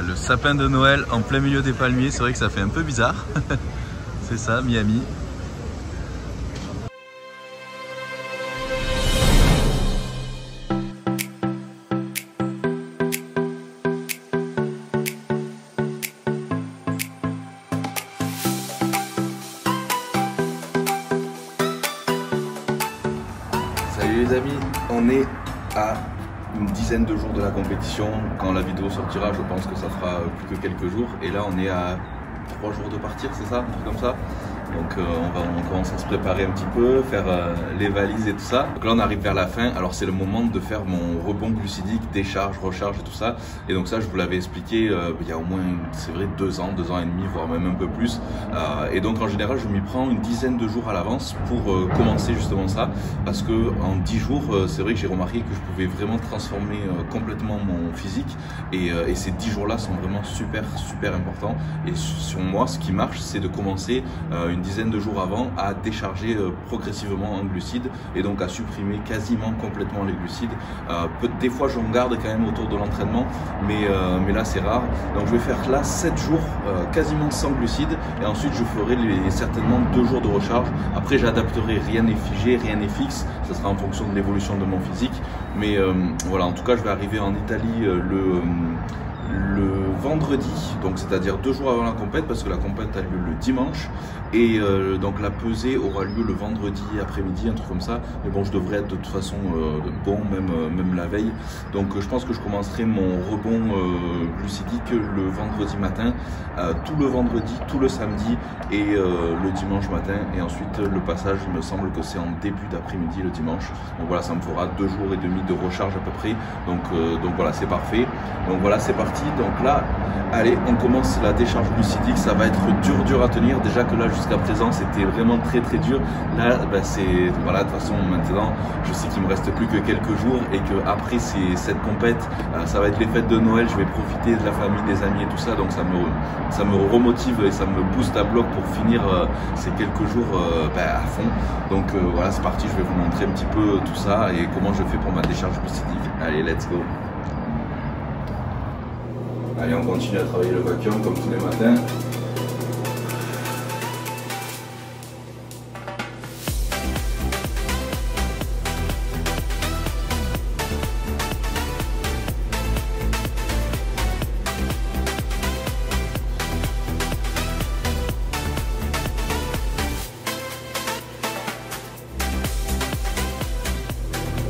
Le sapin de Noël en plein milieu des palmiers, c'est vrai que ça fait un peu bizarre. C'est ça, Miami. Salut les amis, on est à une dizaine de jours de la compétition. Quand la vidéo sortira, je pense que ça fera plus que quelques jours. Et là, on est à 3 jours de partir, c'est ça, un truc comme ça. Donc on commence à se préparer un petit peu, faire les valises et tout ça. Donc là on arrive vers la fin, alors c'est le moment de faire mon rebond glucidique, décharge, recharge et tout ça. Et donc ça je vous l'avais expliqué il y a au moins, c'est vrai, 2 ans et demi, voire même un peu plus. Et donc en général je m'y prends une dizaine de jours à l'avance pour commencer justement ça. Parce que en 10 jours, c'est vrai que j'ai remarqué que je pouvais vraiment transformer complètement mon physique. Et ces 10 jours là sont vraiment super importants. Et sur moi ce qui marche c'est de commencer une dizaine de jours avant à décharger progressivement en glucides et donc à supprimer quasiment complètement les glucides. Des fois j'en garde quand même autour de l'entraînement, mais là c'est rare. Donc je vais faire là 7 jours quasiment sans glucides et ensuite je ferai certainement 2 jours de recharge. Après j'adapterai, rien n'est figé, rien n'est fixe, ça sera en fonction de l'évolution de mon physique. Mais voilà, en tout cas je vais arriver en Italie le vendredi, donc c'est-à-dire 2 jours avant la compète, parce que la compète a lieu le dimanche et donc la pesée aura lieu le vendredi après-midi, un truc comme ça. Mais bon, je devrais être de toute façon bon, même la veille. Donc je pense que je commencerai mon rebond glucidique le vendredi matin, tout le vendredi, tout le samedi et le dimanche matin. Et ensuite le passage, il me semble que c'est en début d'après-midi le dimanche. Donc voilà, ça me fera 2 jours et demi de recharge à peu près. Donc voilà, c'est parfait. Donc voilà, c'est parti. Donc là, allez, on commence la décharge glucidique. Ça va être dur à tenir. Déjà que là, jusqu'à présent, c'était vraiment très dur. Là, c'est voilà, de toute façon, maintenant, je sais qu'il me reste plus que quelques jours et que après cette compète, ça va être les fêtes de Noël. Je vais profiter de la famille, des amis et tout ça. Donc ça me remotive et ça me booste à bloc pour finir ces quelques jours à fond. Donc voilà, c'est parti. Je vais vous montrer un petit peu tout ça et comment je fais pour ma décharge glucidique. Allez, let's go. Allez, on continue à travailler le vacuum comme tous les matins.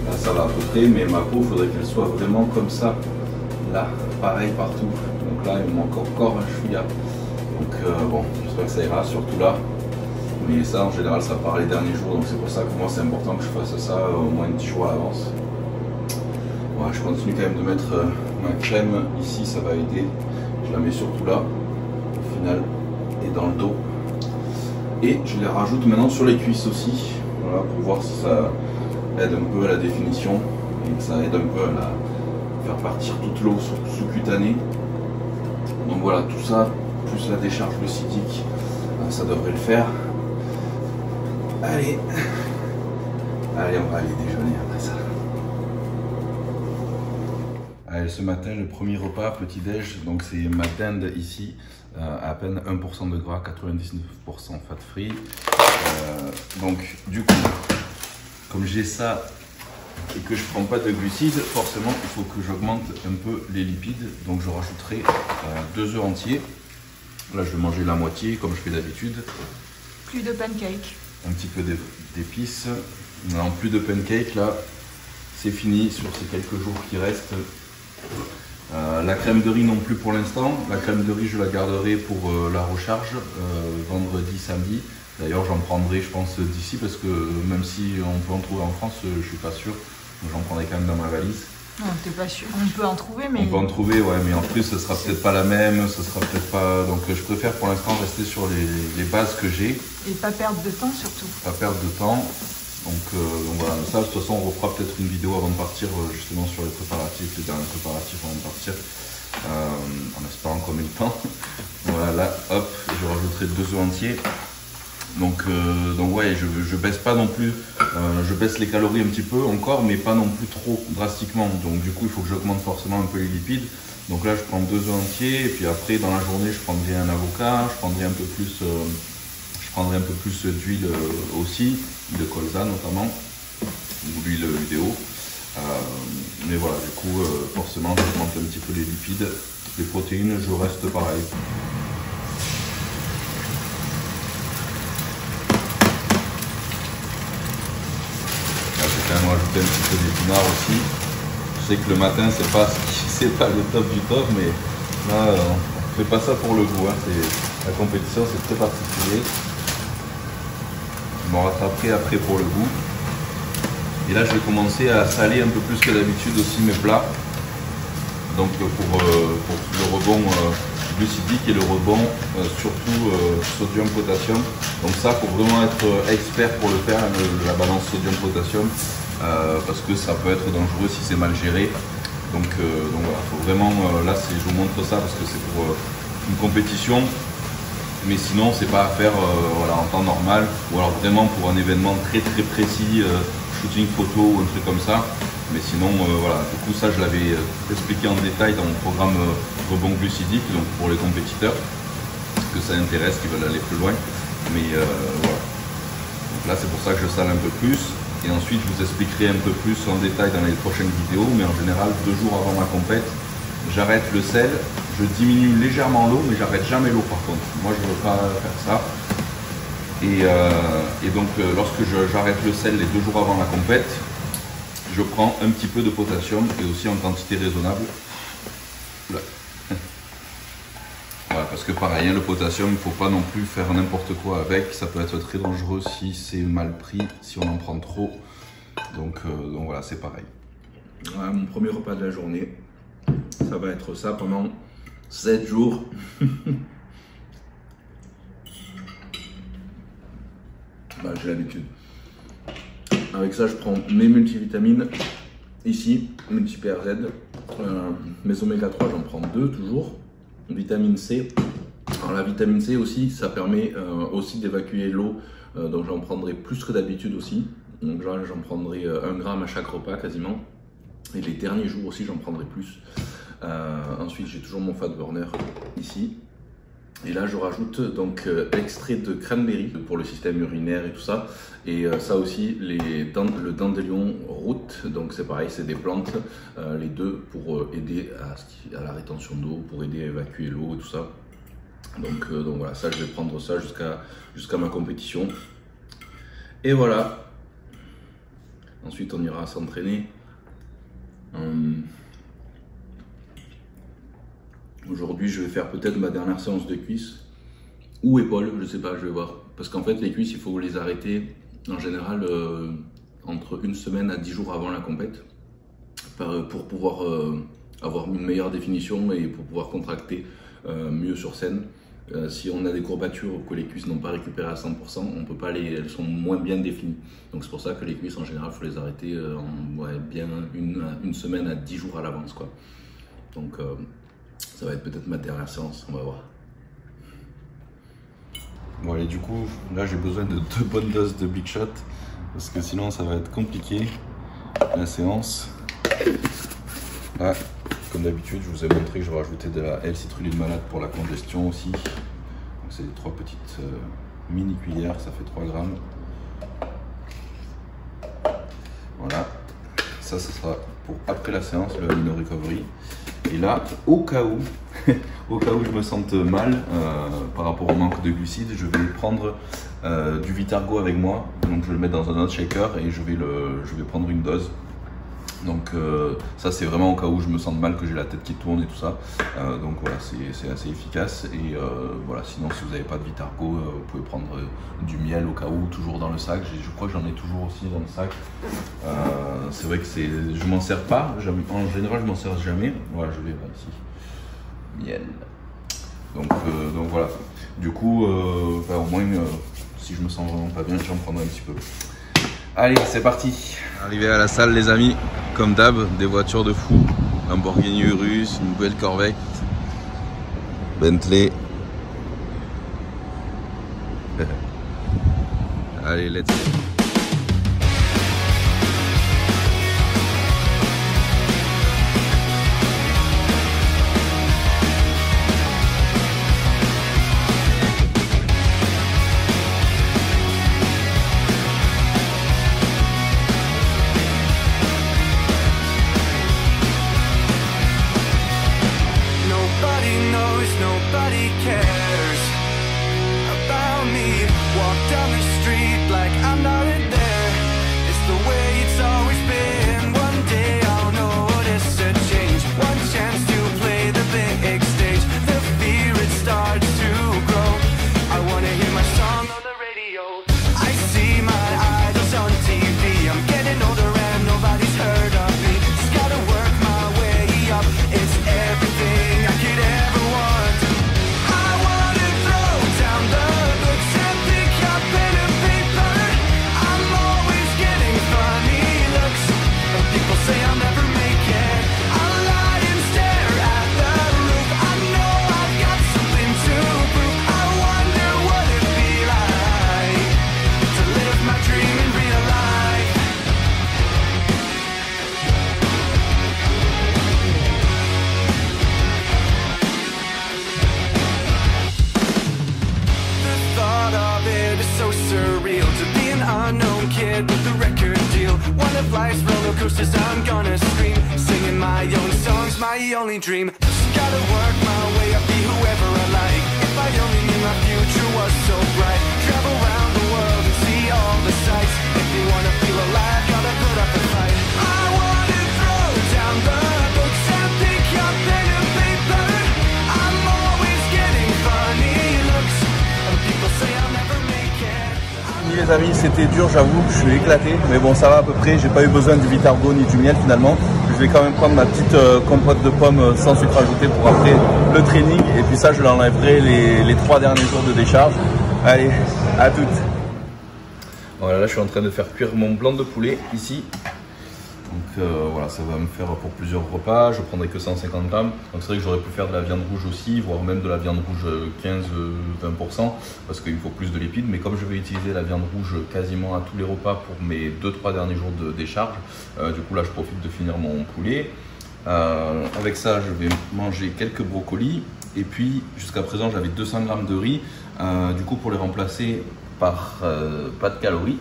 Là, ça va à peu près, mais ma peau, il faudrait qu'elle soit vraiment comme ça. Là, pareil partout. Donc là, il me manque encore un chouïa. Donc bon, j'espère que ça ira, surtout là. Mais ça, en général, ça part les derniers jours. Donc c'est pour ça que moi, c'est important que je fasse ça au moins 10 jours à l'avance. Voilà, je continue quand même de mettre ma crème ici, ça va aider. Je la mets surtout là, au final, et dans le dos. Et je les rajoute maintenant sur les cuisses aussi. Voilà, pour voir si ça aide un peu à la définition. Et que ça aide un peu à faire partir toute l'eau sous-cutanée. Donc voilà, tout ça, plus la décharge glucidique, ça devrait le faire. Allez, on va aller déjeuner après ça. Allez, ce matin, le premier repas, petit-déj, donc c'est ma dinde ici, à peine 1% de gras, 99% fat free. Donc du coup, comme j'ai ça, et que je ne prends pas de glucides, forcément il faut que j'augmente un peu les lipides. Donc je rajouterai 2 œufs entiers. Là je vais manger la moitié comme je fais d'habitude. Plus de pancakes. Un petit peu d'épices. Non, plus de pancakes, là c'est fini sur ces quelques jours qui restent. La crème de riz non plus pour l'instant. La crème de riz je la garderai pour la recharge vendredi, samedi. D'ailleurs j'en prendrai je pense d'ici parce que même si on peut en trouver en France, je suis pas sûr. J'en prendrai quand même dans ma valise. Non, t'es pas sûr. On peut en trouver, mais... On peut en trouver, ouais, mais en plus ce sera peut-être pas la même, ce sera peut-être pas... Donc je préfère pour l'instant rester sur les bases que j'ai. Et pas perdre de temps surtout. Pas perdre de temps. Donc voilà, ça de toute façon on refera peut-être une vidéo avant de partir justement sur les préparatifs, les derniers préparatifs avant de partir. En espérant qu'on ait le temps. Voilà, là, hop, je rajouterai 2 œufs entiers. Donc ouais, je baisse pas non plus, je baisse les calories un petit peu encore, mais pas non plus trop drastiquement. Donc du coup, il faut que j'augmente forcément un peu les lipides. Donc là, je prends 2 œufs entiers, et puis après, dans la journée, je prendrai un avocat, je prendrai un peu plus d'huile aussi, de colza notamment, ou l'huile UDO. Mais voilà, du coup, forcément, j'augmente un petit peu les lipides. Les protéines, je reste pareil. Là, j'ai quand même rajouté un petit peu d'épinards aussi. Je sais que le matin, c'est pas le top du top, mais là, on fait pas ça pour le goût. Hein. La compétition, c'est très particulier. Je m'en rattraperai après pour le goût. Et là, je vais commencer à saler un peu plus que d'habitude aussi mes plats. Donc pour le rebond glucidique et le rebond surtout sodium-potassium. Donc ça, il faut vraiment être expert pour le faire, la balance sodium-potassium, parce que ça peut être dangereux si c'est mal géré. Donc voilà, faut vraiment, là je vous montre ça parce que c'est pour une compétition. Mais sinon, c'est pas à faire voilà, en temps normal, ou alors vraiment pour un événement très très précis, shooting photo ou un truc comme ça. Mais sinon, voilà, du coup, ça je l'avais expliqué en détail dans mon programme rebond glucidique, donc pour les compétiteurs, que ça intéresse, qui veulent aller plus loin. Mais voilà. Donc là, c'est pour ça que je sale un peu plus. Et ensuite, je vous expliquerai un peu plus en détail dans les prochaines vidéos. Mais en général, 2 jours avant ma compète, j'arrête le sel. Je diminue légèrement l'eau, mais j'arrête jamais l'eau par contre. Moi, je ne veux pas faire ça. Et donc, lorsque j'arrête le sel les 2 jours avant la compète, je prends un petit peu de potassium et aussi en quantité raisonnable. Là. Voilà, parce que pareil, hein, le potassium, il ne faut pas non plus faire n'importe quoi avec. Ça peut être très dangereux si c'est mal pris, si on en prend trop. Donc voilà, c'est pareil. Voilà, mon premier repas de la journée, ça va être ça pendant 7 jours. Bah, j'ai l'habitude. Avec ça, je prends mes multivitamines ici, multi-PRZ. Mes oméga 3, j'en prends 2 toujours. Vitamine C. Alors la vitamine C aussi, ça permet aussi d'évacuer l'eau. Donc j'en prendrai plus que d'habitude aussi. Donc là, j'en prendrai 1 gramme à chaque repas quasiment. Et les derniers jours aussi, j'en prendrai plus. Ensuite, j'ai toujours mon fat burner ici. Et là, je rajoute donc extrait de cranberry pour le système urinaire et tout ça. Et ça aussi, le dandelion root. Donc c'est pareil, c'est des plantes, les deux pour aider à la rétention d'eau, pour aider à évacuer l'eau et tout ça. Donc voilà, ça je vais prendre ça jusqu'à ma compétition. Et voilà. Ensuite, on ira s'entraîner. Aujourd'hui, je vais faire peut-être ma dernière séance de cuisses ou épaules, je sais pas, je vais voir. Parce qu'en fait, les cuisses, il faut les arrêter en général entre 1 semaine à 10 jours avant la compète pour pouvoir avoir une meilleure définition et pour pouvoir contracter mieux sur scène. Si on a des courbatures ou que les cuisses n'ont pas récupéré à 100%, on peut pas elles sont moins bien définies. Donc c'est pour ça que les cuisses, en général, il faut les arrêter bien une semaine à 10 jours à l'avance, quoi. Donc ça va être peut-être ma dernière séance, on va voir. Bon allez, du coup, là j'ai besoin de 2 bonnes doses de Big Shot, parce que sinon ça va être compliqué, la séance. Là, comme d'habitude, je vous ai montré que je rajoutais de la L-citrulline malade pour la congestion aussi. Donc c'est 3 petites mini cuillères, ça fait 3 grammes. Voilà, ça sera pour après la séance, le Amino Recovery. Et là, au cas où je me sente mal par rapport au manque de glucides, je vais prendre du Vitargo avec moi. Donc je vais le mettre dans un autre shaker et je vais prendre une dose. Donc ça c'est vraiment au cas où je me sente mal, que j'ai la tête qui tourne et tout ça. Donc voilà, c'est assez efficace. Et voilà, sinon si vous n'avez pas de Vitargo, vous pouvez prendre du miel au cas où, toujours dans le sac. Je crois que j'en ai toujours aussi dans le sac. C'est vrai que je m'en sers pas, en général je m'en sers jamais. Voilà, je l'ai ici. Miel. Donc voilà. Du coup, au moins si je me sens vraiment pas bien, j'en prendrai un petit peu. Allez, c'est parti. Arrivé à la salle les amis, comme d'hab, des voitures de fou. Lamborghini Urus, une belle Corvette, Bentley. Allez, let's go. Nobody cares about me. Walk down the street like I'm not there. It's the way it's always been. One day I'll notice a change. One chance to play the big stage. The fear it starts to grow. I wanna hear my song on the radio. I see my idols on TV. I'm getting older and nobody's heard of me. Just gotta work my way up. It's everything I could ever want. With the record deal, one of life's roller coasters, I'm gonna scream, singing my own songs, my only dream. Just gotta work my way up, be whoever I like. If I only knew my future was so bright. Travel around the world and see all the sights. If you wanna feel alive, gotta put up a fight. I wanna throw down the books and pick up pen and paper. I'm always getting funny looks, and people say I'll never make it. Les amis, c'était dur, j'avoue, je suis éclaté, mais bon, ça va à peu près. J'ai pas eu besoin du Vitargo ni du miel finalement. Je vais quand même prendre ma petite compote de pommes sans sucre ajouté pour après le training, et puis ça je l'enlèverai les 3 derniers jours de décharge. Allez, à toutes. Voilà, là je suis en train de faire cuire mon blanc de poulet ici. Donc voilà, ça va me faire pour plusieurs repas. Je prendrai que 150 grammes. Donc c'est vrai que j'aurais pu faire de la viande rouge aussi, voire même de la viande rouge 15-20%, parce qu'il me faut plus de lipides. Mais comme je vais utiliser la viande rouge quasiment à tous les repas pour mes 2-3 derniers jours de décharge, du coup là je profite de finir mon poulet. Avec ça je vais manger quelques brocolis. Et puis jusqu'à présent j'avais 200 grammes de riz. Du coup pour les remplacer par pas de calories,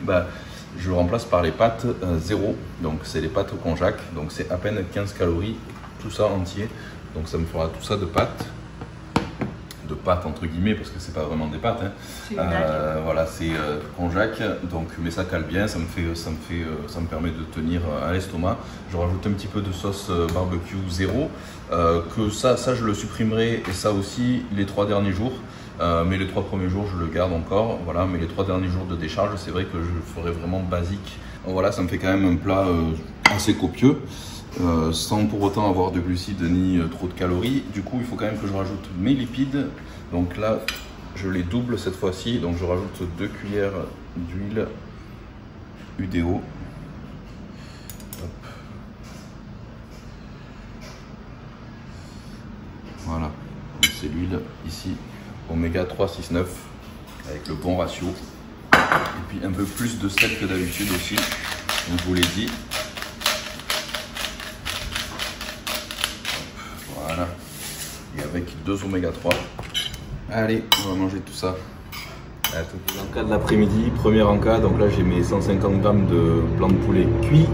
je le remplace par les pâtes zéro, donc c'est les pâtes au konjac, donc c'est à peine 15 calories, tout ça entier, donc ça me fera tout ça de pâtes entre guillemets, parce que c'est pas vraiment des pâtes, hein. Voilà, c'est konjac, donc mais ça cale bien, ça me permet de tenir à l'estomac. Je rajoute un petit peu de sauce barbecue zéro, que ça je le supprimerai, et ça aussi les 3 derniers jours. Mais les 3 premiers jours je le garde encore, voilà, mais les 3 derniers jours de décharge c'est vrai que je ferai vraiment basique. Voilà, ça me fait quand même un plat assez copieux, sans pour autant avoir de glucides ni trop de calories. Du coup il faut quand même que je rajoute mes lipides, donc là je les double cette fois-ci, donc je rajoute 2 cuillères d'huile UDO. Hop. Voilà, c'est l'huile ici. Oméga 3, 6, 9 avec le bon ratio, et puis un peu plus de sel que d'habitude aussi, donc je vous l'ai dit. Voilà, et avec 2 oméga 3. Allez, on va manger tout ça. À tout. Encas de l'après-midi, premier encas, donc là j'ai mes 150 grammes de blanc de poulet cuit,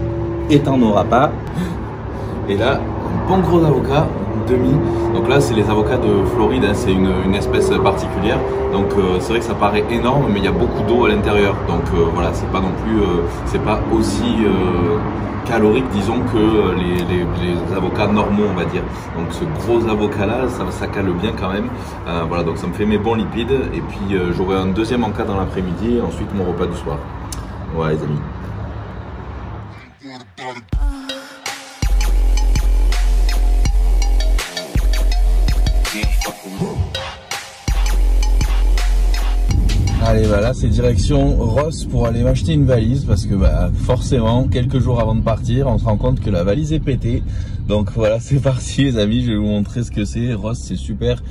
et t'en auras pas. Et là, un bon gros avocat, demi. Donc là c'est les avocats de Floride, hein, c'est une espèce particulière, donc c'est vrai que ça paraît énorme, mais il y a beaucoup d'eau à l'intérieur, donc voilà, c'est pas non plus c'est pas aussi calorique disons que les avocats normaux, on va dire. Donc ce gros avocat là, ça cale bien quand même. Voilà, donc ça me fait mes bons lipides, et puis j'aurai un deuxième encas dans l'après-midi, et ensuite mon repas du soir. Voilà les amis. Allez, là c'est direction Ross pour aller m'acheter une valise, parce que forcément quelques jours avant de partir on se rend compte que la valise est pétée. Donc voilà, c'est parti les amis, je vais vous montrer ce que c'est. Ross c'est super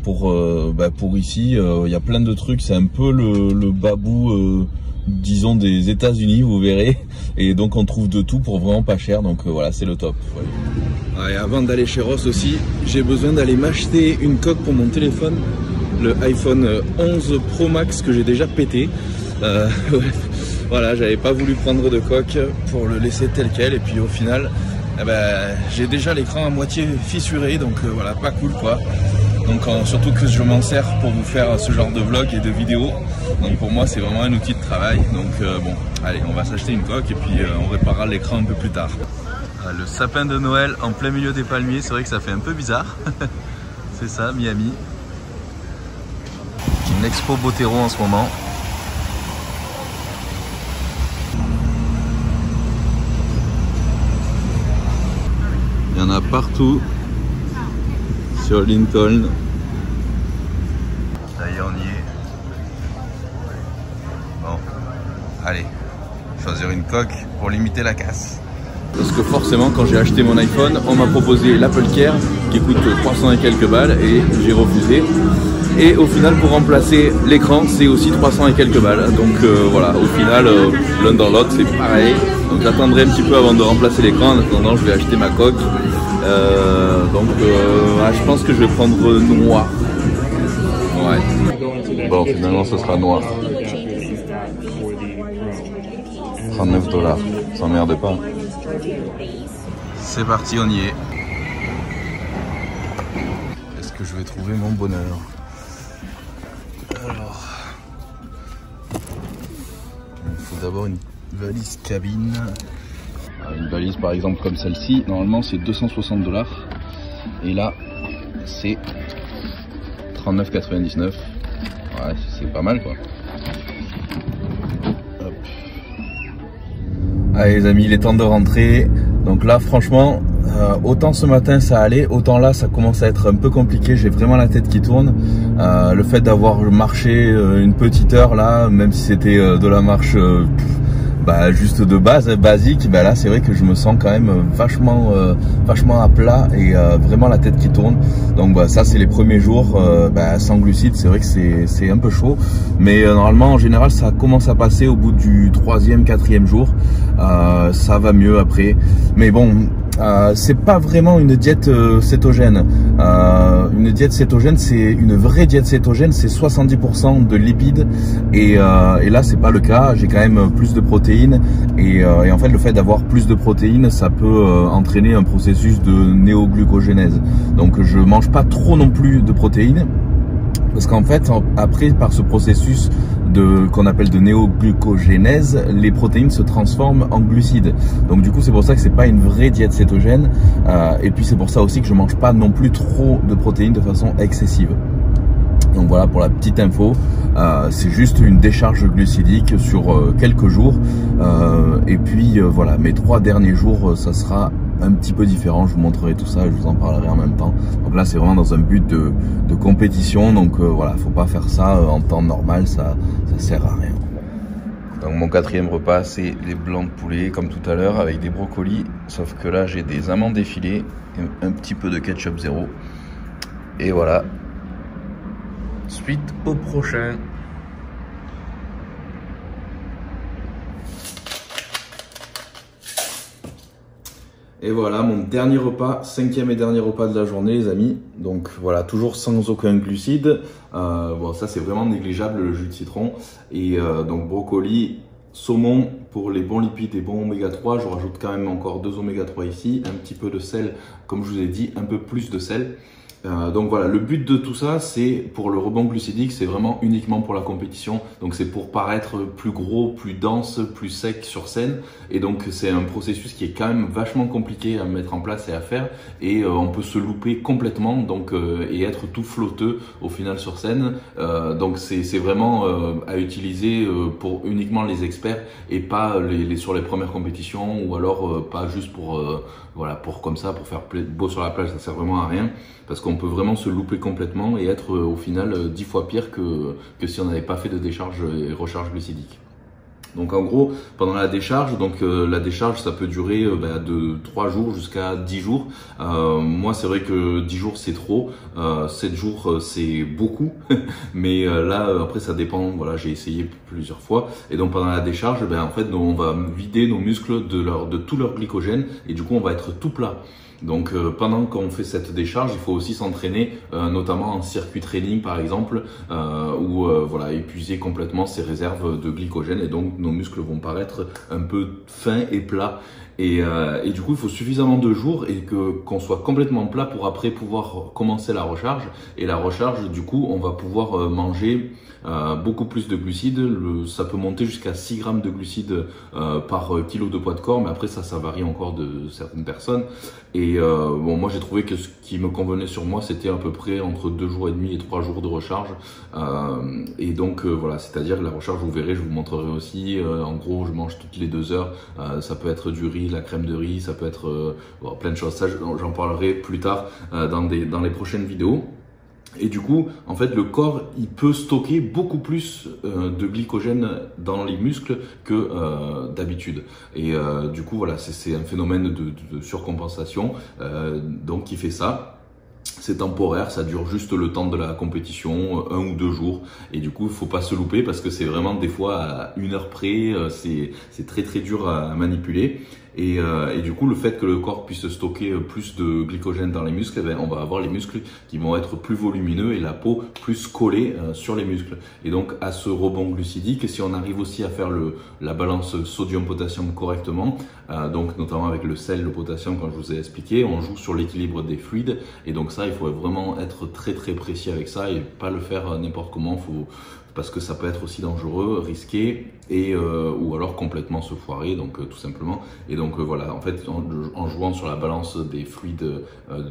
pour ici, il y a plein de trucs, c'est un peu le babou disons des États-Unis, vous verrez. Et donc on trouve de tout pour vraiment pas cher, donc voilà, c'est le top. Ouais. Et avant d'aller chez Ross aussi, j'ai besoin d'aller m'acheter une coque pour mon téléphone, le iPhone 11 Pro Max que j'ai déjà pété. Ouais. Voilà, j'avais pas voulu prendre de coque pour le laisser tel quel, et puis au final, j'ai déjà l'écran à moitié fissuré, donc voilà, pas cool quoi. Donc surtout que je m'en sers pour vous faire ce genre de vlog et de vidéos. Donc pour moi c'est vraiment un outil de travail. Donc bon, allez, on va s'acheter une coque et puis on réparera l'écran un peu plus tard. Le sapin de Noël en plein milieu des palmiers, c'est vrai que ça fait un peu bizarre. C'est ça, Miami. Une expo Botero en ce moment. Il y en a partout sur Lincoln. Ça y est, on y est. Bon, allez, choisir une coque pour limiter la casse. Parce que forcément, quand j'ai acheté mon iPhone, on m'a proposé l'Apple Care qui coûte 300 et quelques balles et j'ai refusé. Et au final, pour remplacer l'écran, c'est aussi 300 et quelques balles. Donc voilà, au final, l'un dans l'autre, c'est pareil. Donc j'attendrai un petit peu avant de remplacer l'écran. En attendant, je vais acheter ma coque. Je pense que je vais prendre noir. Ouais. Bon, finalement, ce sera noir. 39 $. Ça m'emmerde pas. C'est parti, on y est. Est-ce que je vais trouver mon bonheur? Alors, il faut d'abord une valise cabine. Une valise par exemple comme celle-ci, normalement c'est 260 $. Et là, c'est 39,99 $. Ouais, c'est pas mal quoi. Hop. Allez les amis, il est temps de rentrer. Donc là franchement, autant ce matin ça allait, autant là ça commence à être un peu compliqué. J'ai vraiment la tête qui tourne. Le fait d'avoir marché une petite heure là, même si c'était de la marche juste de base, basique, là c'est vrai que je me sens quand même vachement à plat et vraiment la tête qui tourne. Donc ça c'est les premiers jours sans glucides, c'est vrai que c'est un peu chaud, mais normalement en général ça commence à passer au bout du 3e, 4e jour. Ça va mieux après, mais bon, c'est pas vraiment une diète cétogène. Une diète cétogène, c'est une vraie diète cétogène, c'est 70% de lipides et là c'est pas le cas. J'ai quand même plus de protéines et en fait le fait d'avoir plus de protéines, ça peut entraîner un processus de néoglucogénèse. Donc je mange pas trop non plus de protéines. Parce qu'en fait, après, par ce processus qu'on appelle de néoglucogénèse, les protéines se transforment en glucides. Donc du coup, c'est pour ça que c'est pas une vraie diète cétogène. Et puis c'est pour ça aussi que je mange pas non plus trop de protéines de façon excessive. Donc voilà pour la petite info, c'est juste une décharge glucidique sur quelques jours. Et puis voilà, mes 3 derniers jours, ça sera un petit peu différent. Je vous montrerai tout ça et je vous en parlerai en même temps. Donc là c'est vraiment dans un but de compétition. Donc voilà, faut pas faire ça en temps normal, ça sert à rien. Donc mon 4e repas, c'est les blancs de poulet comme tout à l'heure avec des brocolis. Sauf que là j'ai des amandes effilées et un petit peu de ketchup zéro. Et voilà. Suite au prochain. Et voilà mon dernier repas, 5e et dernier repas de la journée les amis. Donc voilà, toujours sans aucun glucide. Bon ça c'est vraiment négligeable, le jus de citron. Et donc brocoli, saumon pour les bons lipides et bons oméga 3. Je rajoute quand même encore 2 oméga 3 ici. Un petit peu de sel, comme je vous ai dit, un peu plus de sel. Donc voilà, le but de tout ça, c'est pour le rebond glucidique, c'est vraiment uniquement pour la compétition. Donc c'est pour paraître plus gros, plus dense, plus sec sur scène. Et donc c'est un processus qui est quand même vachement compliqué à mettre en place et à faire. Et on peut se louper complètement donc, et être tout flotteux au final sur scène. Donc c'est vraiment à utiliser pour uniquement les experts et pas sur les premières compétitions ou alors pas juste pour, voilà, pour comme ça, pour faire beau sur la plage, ça sert vraiment à rien. Parce qu'on peut vraiment se louper complètement et être au final 10 fois pire que si on n'avait pas fait de décharge et recharge glucidique. Donc en gros, pendant la décharge, la décharge ça peut durer de 3 jours jusqu'à 10 jours. Moi c'est vrai que 10 jours c'est trop, 7 jours c'est beaucoup, mais là après ça dépend, voilà, j'ai essayé plusieurs fois. Et donc pendant la décharge, en fait on va vider nos muscles de tout leur glycogène et du coup on va être tout plat. Donc pendant qu'on fait cette décharge, il faut aussi s'entraîner, notamment en circuit training par exemple, où voilà, épuiser complètement ses réserves de glycogène et donc nos muscles vont paraître un peu fins et plats. Et du coup, il faut suffisamment de jours et qu'on soit complètement plat pour après pouvoir commencer la recharge. Et la recharge, du coup, on va pouvoir manger beaucoup plus de glucides. Ça peut monter jusqu'à 6 grammes de glucides par kilo de poids de corps, mais après ça varie encore de certaines personnes. Et bon, moi j'ai trouvé que ce qui me convenait sur moi, c'était à peu près entre 2 jours et demi et 3 jours de recharge. Et donc voilà, c'est-à-dire la recharge, vous verrez, je vous montrerai aussi. En gros, je mange toutes les 2 heures. Ça peut être du riz, la crème de riz, ça peut être plein de choses. Ça, j'en parlerai plus tard dans les prochaines vidéos. Et du coup, en fait, le corps, il peut stocker beaucoup plus de glycogène dans les muscles que d'habitude. Et du coup, voilà, c'est un phénomène de surcompensation donc qui fait ça. C'est temporaire, ça dure juste le temps de la compétition, 1 ou 2 jours. Et du coup, il faut pas se louper parce que c'est vraiment des fois à 1 heure près, c'est très très dur à manipuler. Et du coup, le fait que le corps puisse stocker plus de glycogène dans les muscles, on va avoir les muscles qui vont être plus volumineux et la peau plus collée sur les muscles. Et donc, à ce rebond glucidique, si on arrive aussi à faire la balance sodium-potassium correctement, donc notamment avec le sel, le potassium, comme je vous ai expliqué, on joue sur l'équilibre des fluides. Et donc ça, il faut vraiment être très très précis avec ça et pas le faire n'importe comment. Parce que ça peut être aussi dangereux, risqué ou alors complètement se foirer, donc tout simplement. Et donc voilà, en fait, en jouant sur la balance des fluides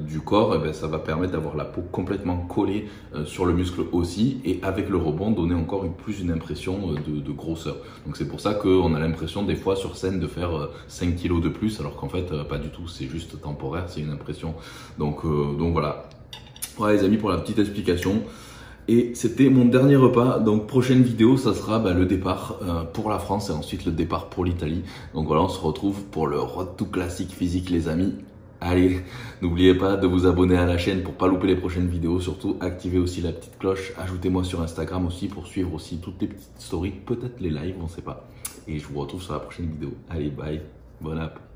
du corps, ça va permettre d'avoir la peau complètement collée sur le muscle aussi, et avec le rebond, donner encore plus une impression de grosseur. Donc c'est pour ça qu'on a l'impression des fois sur scène de faire 5 kilos de plus, alors qu'en fait pas du tout, c'est juste temporaire, c'est une impression. Donc voilà. Voilà les amis, pour la petite explication. Et c'était mon dernier repas. Donc prochaine vidéo, ça sera le départ pour la France et ensuite le départ pour l'Italie. Donc voilà, on se retrouve pour le Road to Classic Physique les amis. Allez, n'oubliez pas de vous abonner à la chaîne pour pas louper les prochaines vidéos. Surtout, activez aussi la petite cloche. Ajoutez-moi sur Instagram aussi pour suivre aussi toutes les petites stories, peut-être les lives, on sait pas. Et je vous retrouve sur la prochaine vidéo. Allez, bye, bonne app.